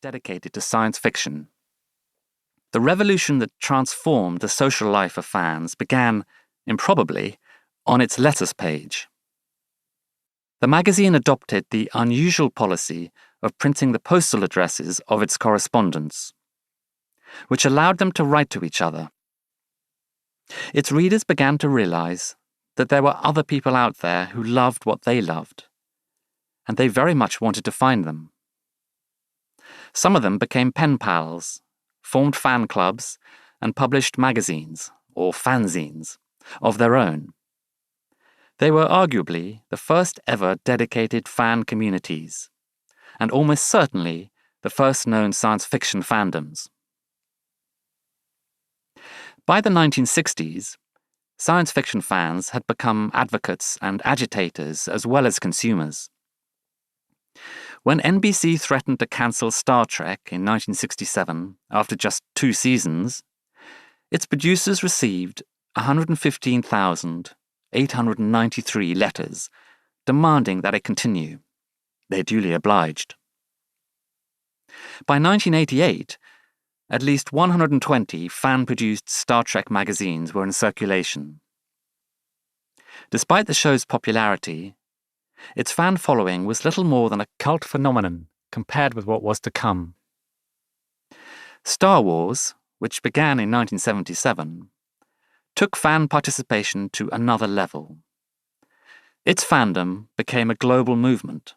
dedicated to science fiction. The revolution that transformed the social life of fans began, improbably, on its letters page. The magazine adopted the unusual policy of printing the postal addresses of its correspondents, which allowed them to write to each other. Its readers began to realize that there were other people out there who loved what they loved, and they very much wanted to find them. Some of them became pen pals, formed fan clubs, and published magazines, or fanzines, of their own. They were arguably the first ever dedicated fan communities, and almost certainly the first known science fiction fandoms. By the 1960s, science fiction fans had become advocates and agitators as well as consumers. When NBC threatened to cancel Star Trek in 1967 after just 2 seasons, its producers received 115,893 letters demanding that it continue. They duly obliged. By 1988, at least 120 fan-produced Star Trek magazines were in circulation. Despite the show's popularity, its fan following was little more than a cult phenomenon compared with what was to come. Star Wars, which began in 1977, took fan participation to another level. Its fandom became a global movement.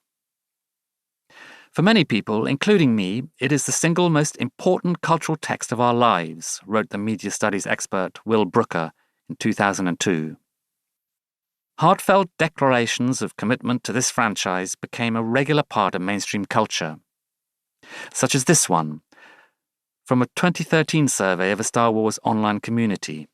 For many people, including me, it is the single most important cultural text of our lives, wrote the media studies expert Will Brooker in 2002. Heartfelt declarations of commitment to this franchise became a regular part of mainstream culture, such as this one, from a 2013 survey of a Star Wars online community.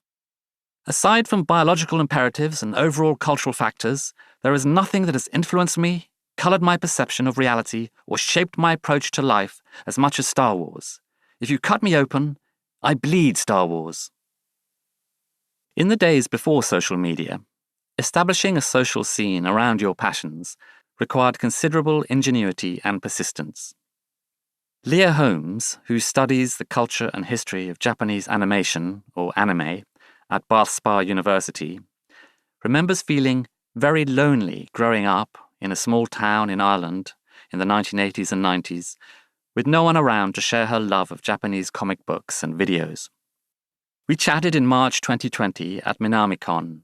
Aside from biological imperatives and overall cultural factors, there is nothing that has influenced me, colored my perception of reality, or shaped my approach to life as much as Star Wars. If you cut me open, I bleed Star Wars. In the days before social media, establishing a social scene around your passions required considerable ingenuity and persistence. Leah Holmes, who studies the culture and history of Japanese animation, or anime, at Bath Spa University, remembers feeling very lonely growing up in a small town in Ireland in the 1980s and 90s, with no one around to share her love of Japanese comic books and videos. We chatted in March 2020 at MinamiCon,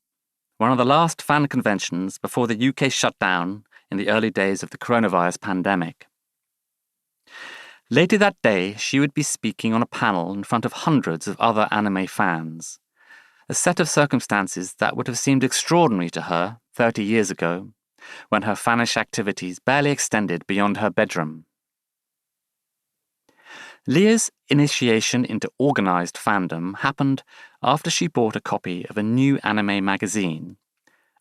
one of the last fan conventions before the UK shut down in the early days of the coronavirus pandemic. Later that day, she would be speaking on a panel in front of hundreds of other anime fans, a set of circumstances that would have seemed extraordinary to her 30 years ago, when her fanish activities barely extended beyond her bedroom. Leah's initiation into organized fandom happened after she bought a copy of a new anime magazine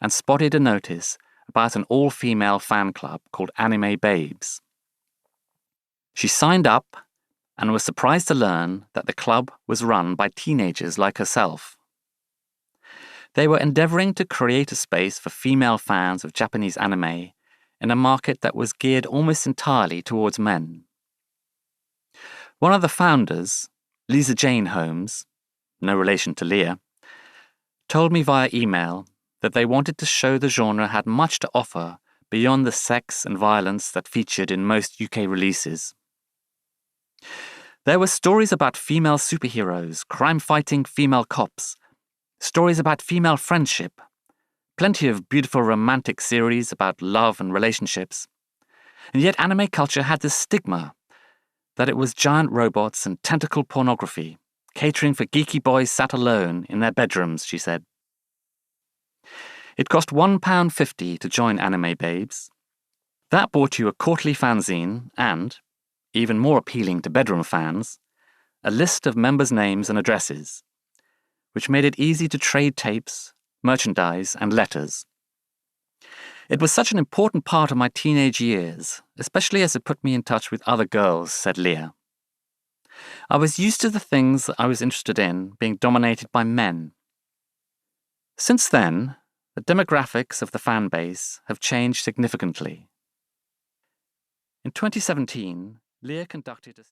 and spotted a notice about an all-female fan club called Anime Babes. She signed up and was surprised to learn that the club was run by teenagers like herself. They were endeavoring to create a space for female fans of Japanese anime in a market that was geared almost entirely towards men. One of the founders, Lisa Jane Holmes, no relation to Leah, told me via email that they wanted to show the genre had much to offer beyond the sex and violence that featured in most UK releases. There were stories about female superheroes, crime-fighting female cops, stories about female friendship, plenty of beautiful romantic series about love and relationships. And yet anime culture had this stigma that it was giant robots and tentacle pornography, catering for geeky boys sat alone in their bedrooms, she said. It cost £1.50 to join Anime Babes. That bought you a quarterly fanzine and, even more appealing to bedroom fans, a list of members' names and addresses, which made it easy to trade tapes, merchandise, and letters. It was such an important part of my teenage years, especially as it put me in touch with other girls, said Leah. I was used to the things I was interested in being dominated by men. Since then, the demographics of the fan base have changed significantly. In 2017, Leah conducted a